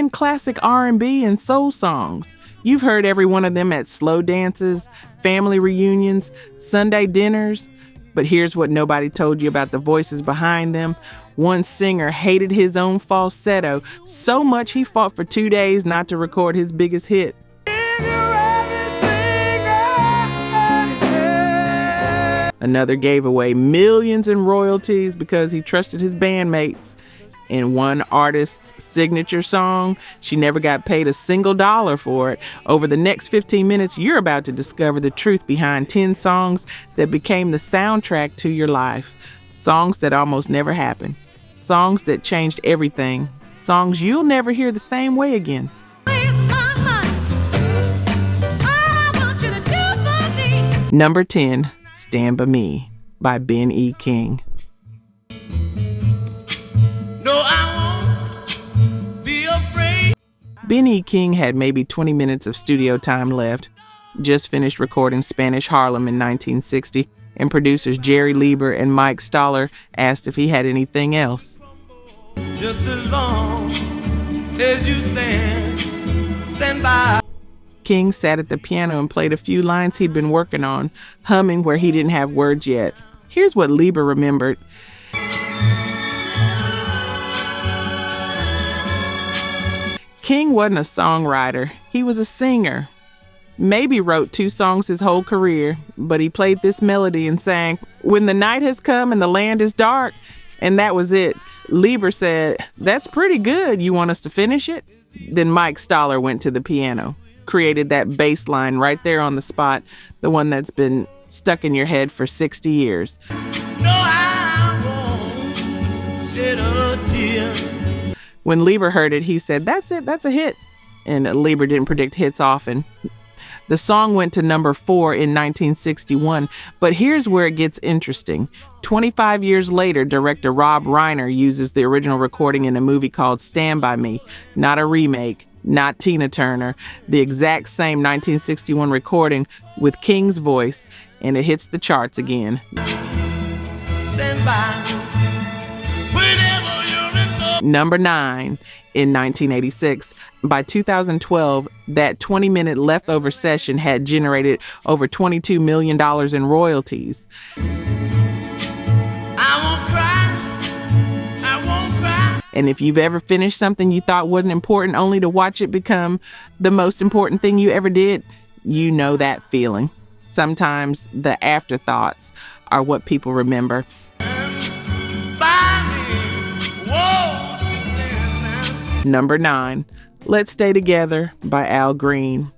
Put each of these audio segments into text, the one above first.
and classic R&B and soul songs. You've heard every one of them at slow dances, family reunions, Sunday dinners. But here's what nobody told you about the voices behind them. One singer hated his own falsetto so much he fought for 2 days not to record his biggest hit. Another gave away millions in royalties because he trusted his bandmates. In one artist's signature song, she never got paid a single dollar for it. Over the next 15 minutes, you're about to discover the truth behind 10 songs that became the soundtrack to your life. Songs that almost never happened. Songs that changed everything. Songs you'll never hear the same way again. Number 10, Stand By Me by Ben E. King. No, I won't be afraid. Ben E. King had maybe 20 minutes of studio time left. Just finished recording Spanish Harlem in 1960, and producers Jerry Lieber and Mike Stoller asked if he had anything else. Just as long as you stand by. King sat at the piano and played a few lines he'd been working on, humming where he didn't have words yet. Here's what Lieber remembered. King wasn't a songwriter. He was a singer. Maybe wrote 2 songs his whole career, but he played this melody and sang, "When the night has come and the land is dark," and that was it. Lieber said, "That's pretty good. You want us to finish it?" Then Mike Stoller went to the piano, created that bass line right there on the spot, the one that's been stuck in your head for 60 years. No, I won't shed a tear. When Lieber heard it, he said, "That's it, that's a hit." And Lieber didn't predict hits often. The song went to number 4 in 1961, but here's where it gets interesting. 25 years later, director Rob Reiner uses the original recording in a movie called Stand By Me, not a remake, not Tina Turner, the exact same 1961 recording with King's voice, and it hits the charts again. Stand by. Whenever you're in trouble. Number 9 in 1986. By 2012, that 20-minute leftover session had generated over $22 million in royalties. I won't cry. I won't cry. And if you've ever finished something you thought wasn't important only to watch it become the most important thing you ever did, you know that feeling. Sometimes the afterthoughts are what people remember. Number 9, Let's Stay Together by Al Green.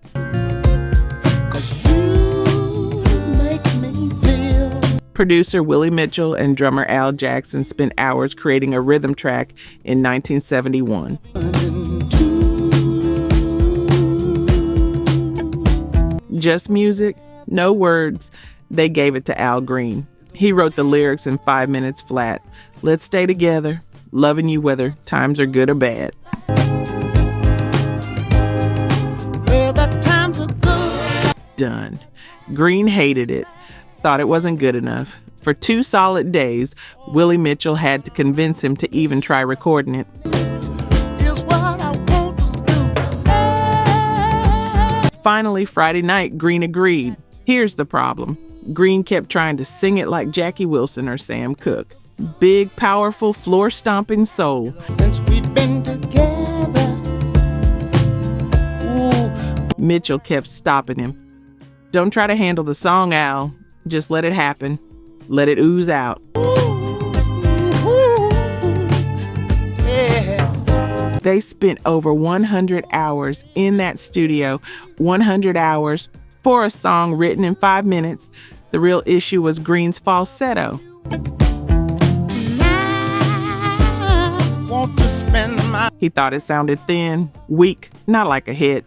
Producer Willie Mitchell and drummer Al Jackson spent hours creating a rhythm track in 1971. Just music, no words. They gave it to Al Green. He wrote the lyrics in 5 minutes flat. Let's stay together, loving you whether times are good or bad. Done. Green hated it, thought it wasn't good enough. For 2 solid days, Willie Mitchell had to convince him to even try recording it. Finally, Friday night, Green agreed. Here's the problem. Green kept trying to sing it like Jackie Wilson or Sam Cooke. Big, powerful, floor-stomping soul. Since we've been together. Ooh. Mitchell kept stopping him. Don't try to handle the song, Al. Just let it happen. Let it ooze out. Yeah. They spent over 100 hours in that studio. 100 hours for a song written in 5 minutes. The real issue was Green's falsetto. He thought it sounded thin, weak, not like a hit.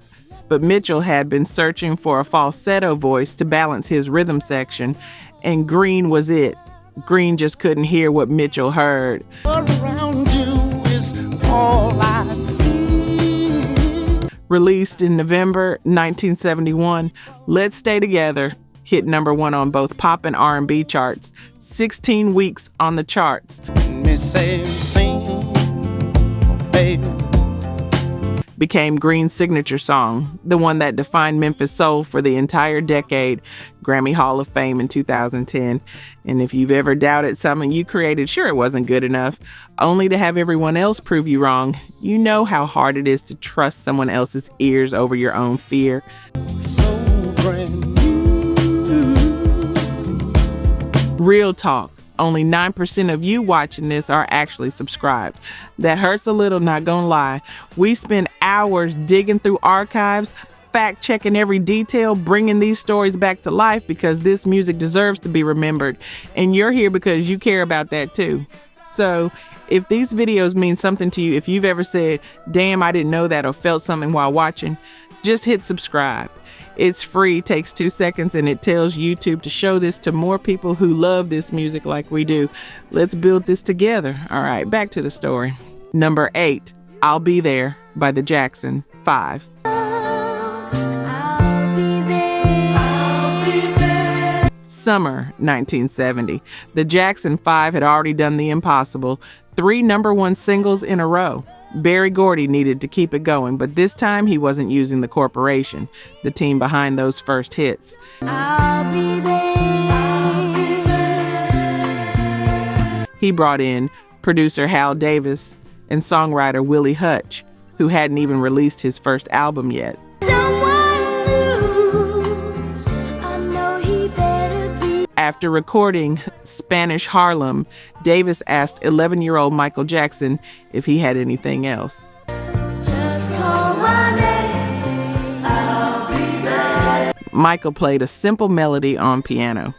But Mitchell had been searching for a falsetto voice to balance his rhythm section, and Green was it. Green just couldn't hear what Mitchell heard. Around you is all I see. Released in November 1971, Let's Stay Together hit number 1 on both pop and R&B charts, 16 weeks on the charts. Me say, sing, baby. became Green's signature song, the one that defined Memphis soul for the entire decade, Grammy Hall of Fame in 2010. And if you've ever doubted something you created, sure it wasn't good enough, only to have everyone else prove you wrong, you know how hard it is to trust someone else's ears over your own fear. So brand new. Real talk. Only 9% of you watching this are actually subscribed. That hurts a little, not gonna lie. We spend hours digging through archives, fact checking every detail, bringing these stories back to life because this music deserves to be remembered. And you're here because you care about that too. So if these videos mean something to you, if you've ever said, damn, I didn't know that, or felt something while watching, just hit subscribe. It's free, takes 2 seconds, and it tells YouTube to show this to more people who love this music like we do. Let's build this together. All right, back to the story. Number 8, I'll Be There by the Jackson 5. Summer 1970. The Jackson 5 had already done the impossible. 3 #1 singles in a row. Berry Gordy needed to keep it going, but this time he wasn't using the corporation, the team behind those first hits. I'll be there. He brought in producer Hal Davis and songwriter Willie Hutch, who hadn't even released his first album yet. Someone new. I know he better be. After recording Spanish Harlem, Davis asked 11-year-old Michael Jackson if he had anything else. Just call my name. I'll be there. Michael played a simple melody on piano.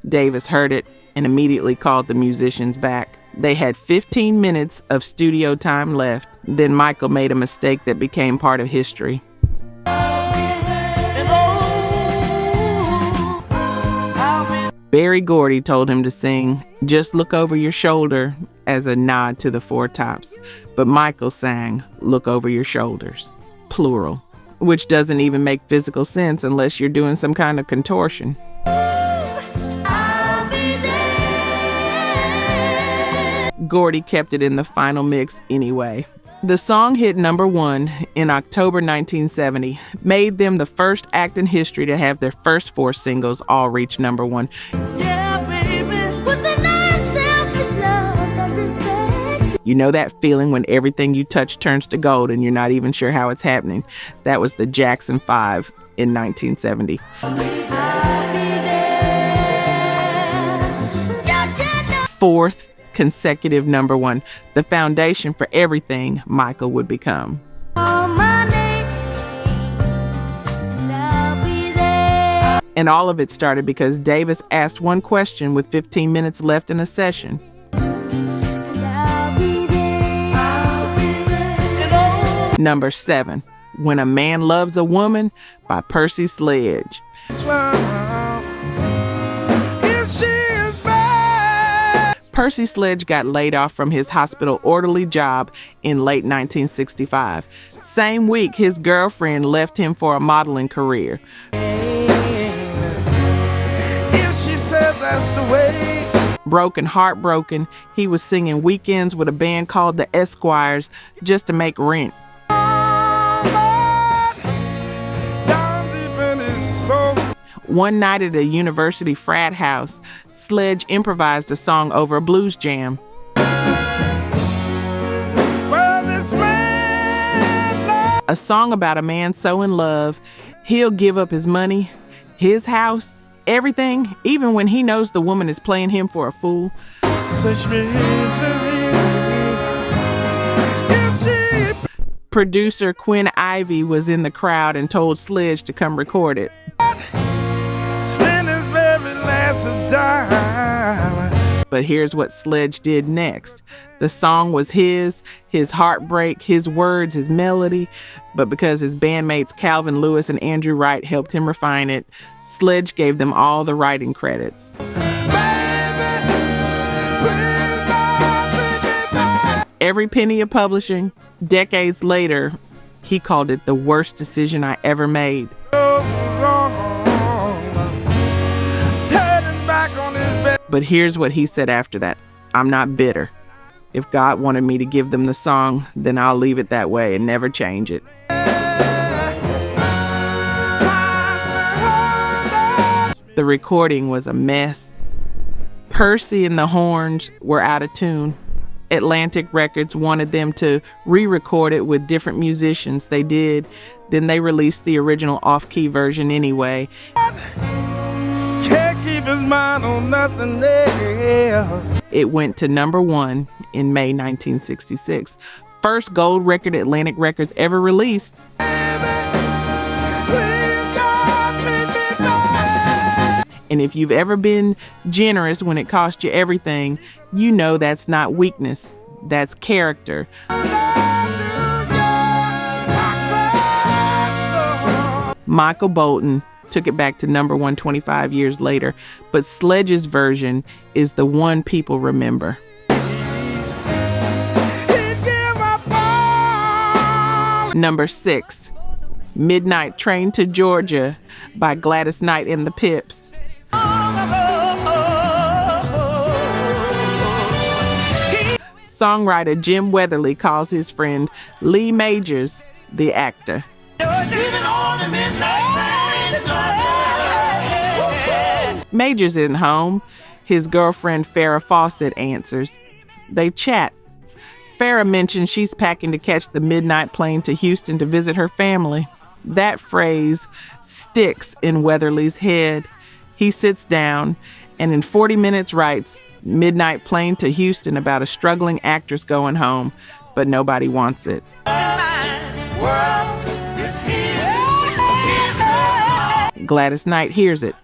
Davis heard it and immediately called the musicians back. They had 15 minutes of studio time left. Then Michael made a mistake that became part of history. Berry Gordy told him to sing Just Look Over Your Shoulder as a nod to the Four Tops, but Michael sang Look Over Your Shoulders, plural, which doesn't even make physical sense unless you're doing some kind of contortion. I'll be there. Gordy kept it in the final mix anyway. The song hit #1 in October 1970, made them the first act in history to have their first 4 singles all reach #1. Yeah, baby. With a nice selfish love and respect. You know that feeling when everything you touch turns to gold and you're not even sure how it's happening? That was the Jackson 5 in 1970. I'll be there. Don't you know? 4th consecutive #1, the foundation for everything Michael would become. Call my name. And I'll be there. And all of it started because Davis asked one question with 15 minutes left in a session. I'll be there. I'll be there. Number 7, When a Man Loves a Woman by Percy Sledge. Percy Sledge got laid off from his hospital orderly job in late 1965. Same week, his girlfriend left him for a modeling career. If she said that's the way. Broken, heartbroken, he was singing weekends with a band called the Esquires just to make rent. One night at a university frat house, Sledge improvised a song over a blues jam. A song about a man so in love, he'll give up his money, his house, everything, even when he knows the woman is playing him for a fool. Such misery. Producer Quinn Ivey was in the crowd and told Sledge to come record it. Spend his very last dime. But here's what Sledge did next. The song was his heartbreak, his words, his melody. But because his bandmates Calvin Lewis and Andrew Wright helped him refine it, Sledge gave them all the writing credits. Every penny of publishing, decades later, he called it the worst decision I ever made. But here's what he said after that. I'm not bitter. If God wanted me to give them the song, then I'll leave it that way and never change it. The recording was a mess. Percy and the horns were out of tune. Atlantic Records wanted them to re-record it with different musicians. They did. Then they released the original off-key version anyway. Can't keep his mind on nothing else. It went to number 1 in May 1966. First gold record Atlantic Records ever released. And if you've ever been generous when it cost you everything, you know that's not weakness. That's character. Michael Bolton took it back to number 1 25 years later, but Sledge's version is the one people remember. Number 6, Midnight Train to Georgia by Gladys Knight and the Pips. Songwriter Jim Weatherly calls his friend Lee Majors the actor. Majors isn't home. His girlfriend Farrah Fawcett answers. They chat. Farrah mentions she's packing to catch the midnight plane to Houston to visit her family. That phrase sticks in Weatherly's head. He sits down and in 40 minutes writes Midnight Plane to Houston about a struggling actress going home, but nobody wants it. Gladys Knight hears it,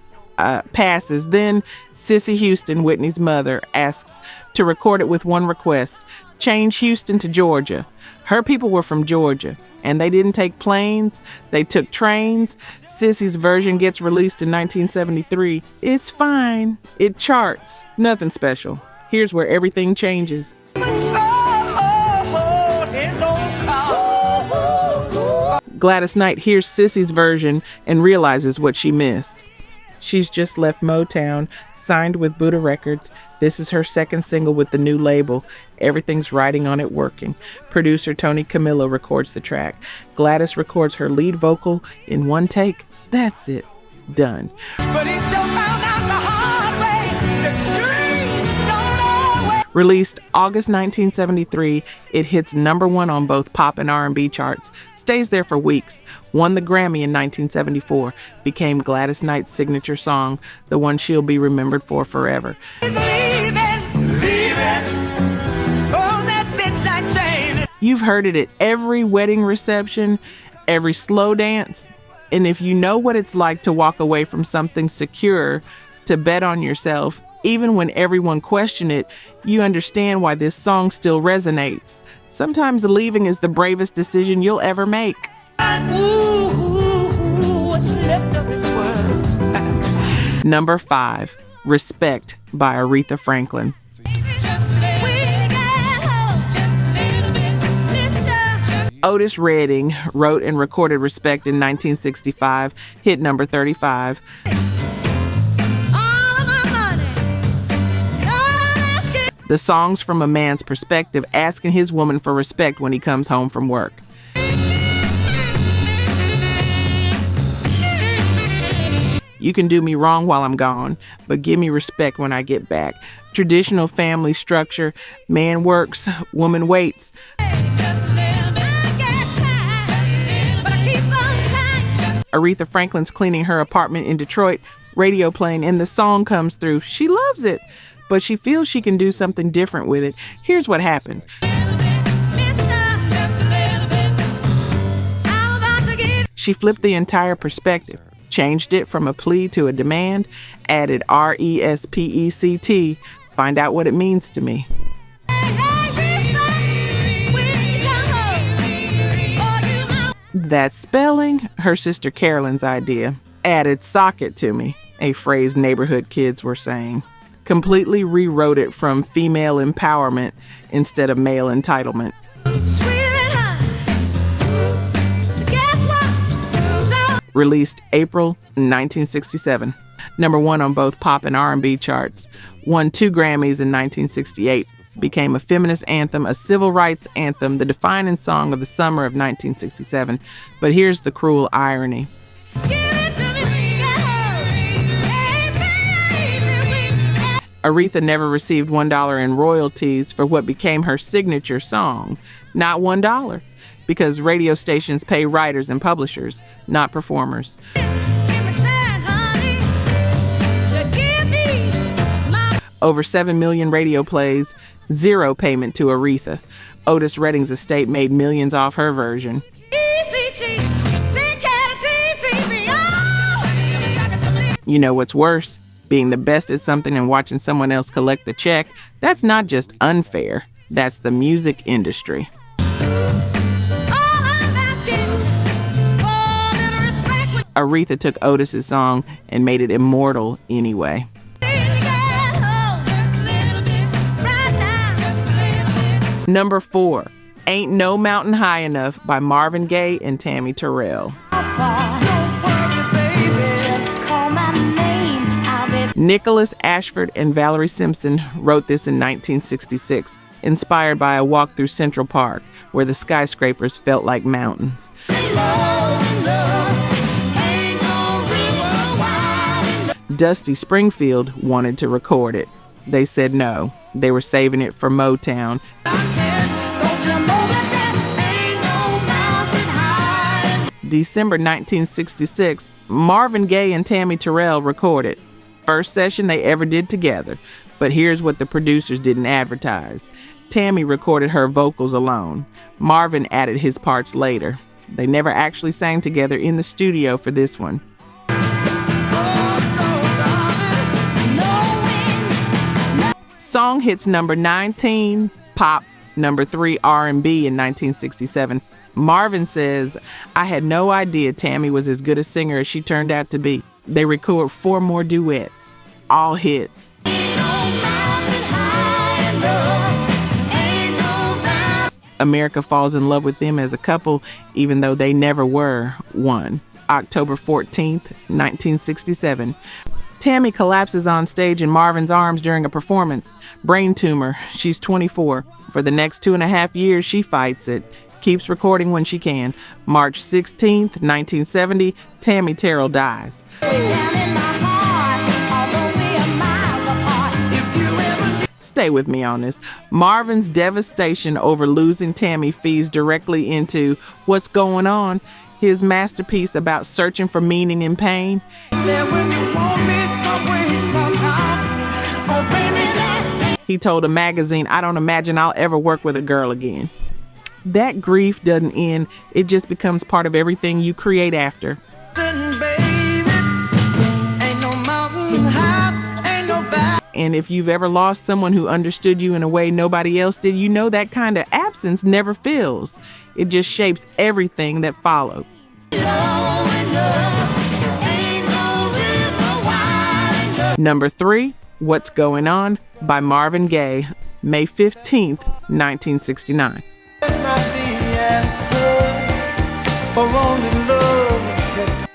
passes. Then Cissy Houston, Whitney's mother, asks to record it with one request: change Houston to Georgia. Her people were from Georgia, and they didn't take planes, they took trains. Cissy's version gets released in 1973. It's fine. It charts. Nothing special. Here's where everything changes. Gladys Knight hears Cissy's version and realizes what she missed. She's just left Motown, signed with Buddha Records. This is her second single with the new label. Everything's riding on it working. Producer Tony Camillo records the track. Gladys records her lead vocal in one take. That's it. Done. But he sure found out the hard way that dreams don't always. Released August 1973, it hits number 1 on both pop and R&B charts. Stays there for weeks. Won the Grammy in 1974. Became Gladys Knight's signature song, the one she'll be remembered for forever. He's leaving on that midnight train. You've heard it at every wedding reception, every slow dance. And if you know what it's like to walk away from something secure, to bet on yourself, even when everyone questions it, you understand why this song still resonates. Sometimes leaving is the bravest decision you'll ever make. Ooh, what's left of this world? Number 5, Respect by Aretha Franklin. Otis Redding wrote and recorded Respect in 1965, hit number 35. The song's from a man's perspective, asking his woman for respect when he comes home from work. You can do me wrong while I'm gone, but give me respect when I get back. Traditional family structure: man works, woman waits. Aretha Franklin's cleaning her apartment in Detroit, radio playing, and the song comes through. She loves it, but she feels she can do something different with it. Here's what happened. She flipped the entire perspective, changed it from a plea to a demand, added RESPECT. Find out what it means to me. That spelling, her sister Carolyn's idea. Added socket to me, a phrase neighborhood kids were saying. Completely rewrote it from female empowerment instead of male entitlement. Released April 1967. Number 1 on both pop and R&B charts. Won 2 Grammys in 1968. became a feminist anthem, a civil rights anthem, the defining song of the summer of 1967. But here's the cruel irony. Aretha never received $1 in royalties for what became her signature song. Not $1, because radio stations pay writers and publishers, not performers. Over 7 million radio plays, 0 payment to Aretha. Otis Redding's estate made millions off her version. You know what's worse? Being the best at something and watching someone else collect the check. That's not just unfair. That's the music industry. Aretha took Otis's song and made it immortal anyway. Number 4, Ain't No Mountain High Enough by Marvin Gaye and Tammy Terrell. Nicholas Ashford and Valerie Simpson wrote this in 1966, inspired by a walk through Central Park, where the skyscrapers felt like mountains. Dusty Springfield wanted to record it. They said no. They were saving it for Motown. December 1966, Marvin Gaye and Tammy Terrell recorded. First session they ever did together. But here's what the producers didn't advertise. Tammy recorded her vocals alone. Marvin added his parts later. They never actually sang together in the studio for this one. Song hits number 19, pop, number 3, R&B in 1967. Marvin says, I had no idea Tammy was as good a singer as she turned out to be. They record 4 more duets, all hits. America falls in love with them as a couple, even though they never were one. October 14th, 1967. Tammy collapses on stage in Marvin's arms during a performance. Brain tumor. She's 24. For the next 2.5 years, she fights it. Keeps recording when she can. March 16th, 1970, Tammy Terrell dies. Stay with me on this. Marvin's devastation over losing Tammy feeds directly into What's Going On, his masterpiece about searching for meaning in pain. He told a magazine, I don't imagine I'll ever work with a girl again. That grief doesn't end. It just becomes part of everything you create after. And if you've ever lost someone who understood you in a way nobody else did, you know that kind of absence never fills. It just shapes everything that followed. Number 3, What's Going On by Marvin Gaye, May 15th, 1969.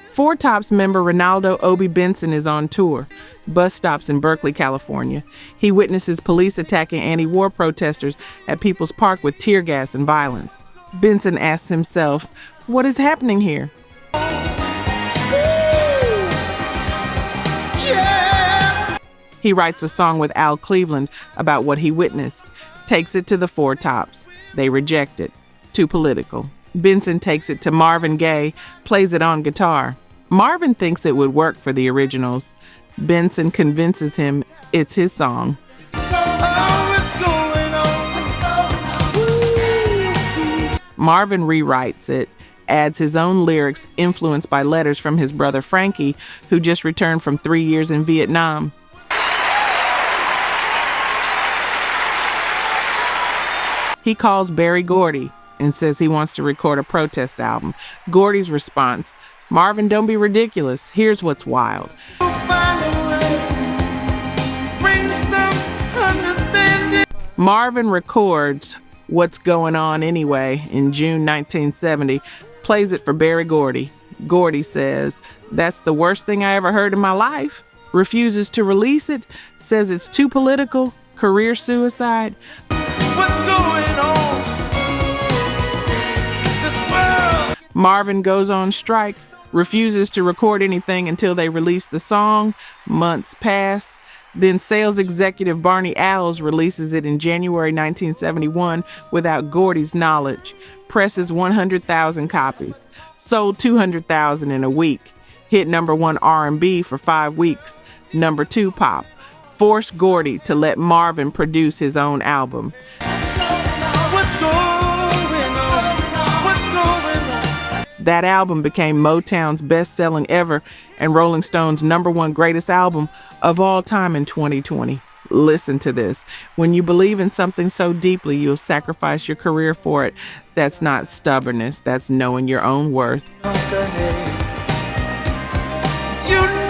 Four Tops member Ronaldo Obi Benson is on tour. Bus stops in Berkeley, California. He witnesses police attacking anti-war protesters at People's Park with tear gas and violence. Benson asks himself, what is happening here? Yeah. He writes a song with Al Cleveland about what he witnessed. Takes it to the Four Tops. They reject it. Too political. Benson takes it to Marvin Gaye, plays it on guitar. Marvin thinks it would work for the originals. Benson convinces him it's his song. Marvin rewrites it, adds his own lyrics influenced by letters from his brother Frankie, who just returned from 3 years in Vietnam. He calls Berry Gordy and says he wants to record a protest album. Gordy's response, Marvin, don't be ridiculous. Here's what's wild. Marvin records What's Going On Anyway in June 1970, plays it for Berry Gordy. Gordy says, that's the worst thing I ever heard in my life. Refuses to release it, says it's too political. Career suicide? What's going on? This world. Marvin goes on strike, refuses to record anything until they release the song. Months pass. Then sales executive Barney Owls releases it in January 1971 without Gordy's knowledge. Presses 100,000 copies. Sold 200,000 in a week. Hit number 1 R&B for 5 weeks. Number 2 pop. Forced Gordy to let Marvin produce his own album. What's going on? What's going on? That album became Motown's best-selling ever and Rolling Stone's number 1 greatest album of all time in 2020. Listen to this. When you believe in something so deeply, you'll sacrifice your career for it. That's not stubbornness. That's knowing your own worth. You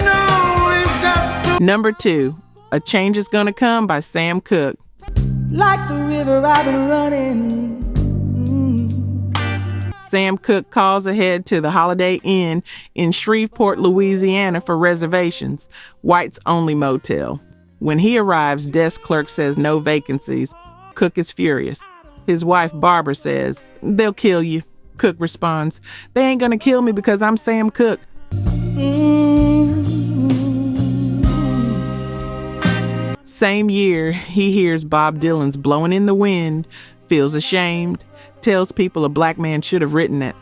know we've got to. Number 2, A Change Is Gonna Come by Sam Cooke. Like the river I've been running. Sam Cooke calls ahead to the Holiday Inn in Shreveport, Louisiana for reservations. Whites only motel. When he arrives, desk clerk says no vacancies. Cooke is furious. His wife Barbara says, "They'll kill you." Cooke responds, "They ain't gonna kill me because I'm Sam Cooke." Same year, he hears Bob Dylan's Blowing in the Wind, feels ashamed, tells people a black man should have written it.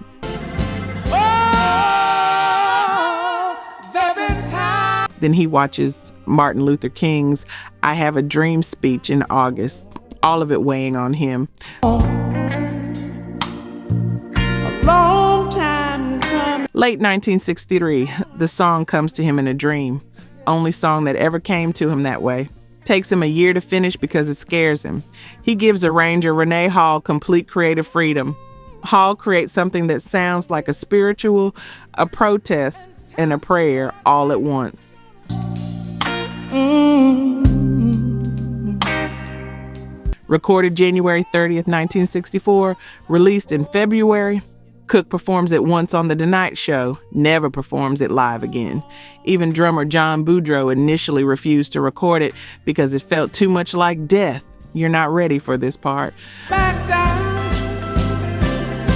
Then he watches Martin Luther King's I Have a Dream speech in August, all of it weighing on him. Long time coming. Late 1963, the song comes to him in a dream. Only song that ever came to him that way. Takes him a year to finish because it scares him. He gives arranger Renee Hall complete creative freedom. Hall creates something that sounds like a spiritual, a protest, and a prayer all at once. Recorded January 30th, 1964, released in February. Cooke performs it once on The Tonight Show, never performs it live again. Even drummer John Boudreaux initially refused to record it because it felt too much like death. You're not ready for this part. Back down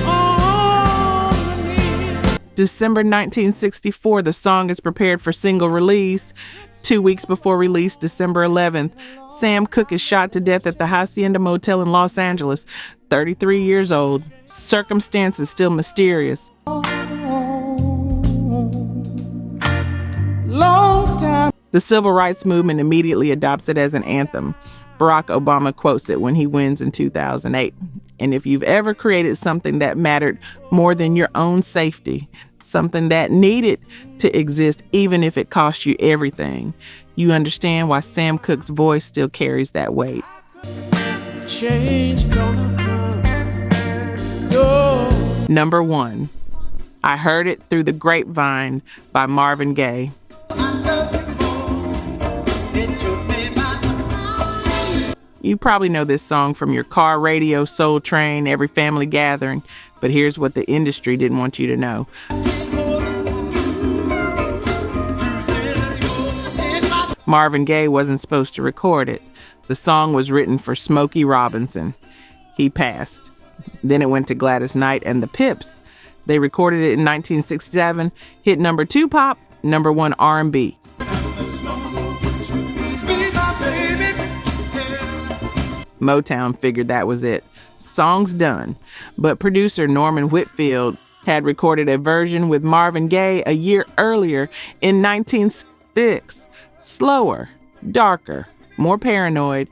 on the knee. December 1964, the song is prepared for single release. 2 weeks before release, December 11th, Sam Cooke is shot to death at the Hacienda Motel in Los Angeles, 33 years old. Circumstances still mysterious. Long time. The civil rights movement immediately adopts it as an anthem. Barack Obama quotes it when he wins in 2008. And if you've ever created something that mattered more than your own safety, something that needed to exist even if it cost you everything, you understand why Sam Cooke's voice still carries that weight. Change gonna come. Yo. Number 1, I Heard It Through the Grapevine by Marvin Gaye. You probably know this song from your car radio, Soul Train, every family gathering, but here's what the industry didn't want you to know. Marvin Gaye wasn't supposed to record it. The song was written for Smokey Robinson. He passed. Then it went to Gladys Knight and the Pips. They recorded it in 1967, hit number 2 pop, number 1 R&B. Motown figured that was it. Song's done. But producer Norman Whitfield had recorded a version with Marvin Gaye a year earlier in 1966. Slower, darker, more paranoid.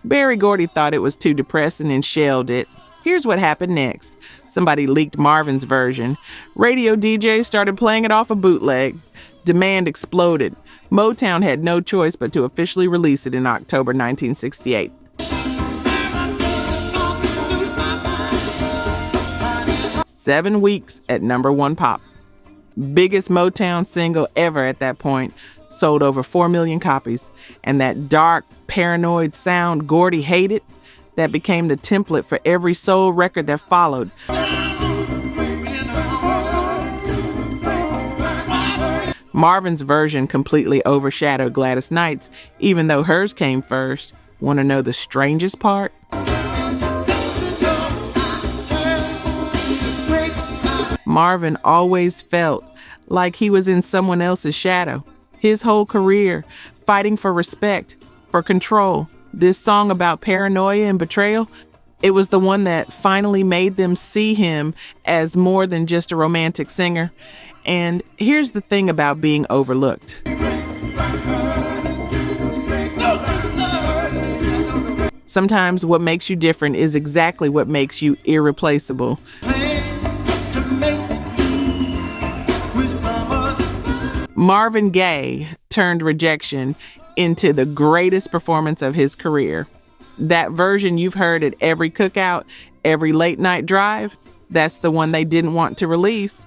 Berry Gordy thought it was too depressing and shelved it. Here's what happened next. Somebody leaked Marvin's version. Radio DJs started playing it off a bootleg. Demand exploded. Motown had no choice but to officially release it in October 1968. Seven weeks at number 1 pop. Biggest Motown single ever at that point. Sold over 4 million copies. And that dark, paranoid sound Gordy hated, that became the template for every soul record that followed. Marvin's version completely overshadowed Gladys Knight's, even though hers came first. Want to know the strangest part? Marvin always felt like he was in someone else's shadow. His whole career, fighting for respect, for control. This song about paranoia and betrayal, it was the one that finally made them see him as more than just a romantic singer. And here's the thing about being overlooked. Sometimes what makes you different is exactly what makes you irreplaceable. Marvin Gaye turned rejection into the greatest performance of his career. That version you've heard at every cookout, every late night drive, that's the one they didn't want to release.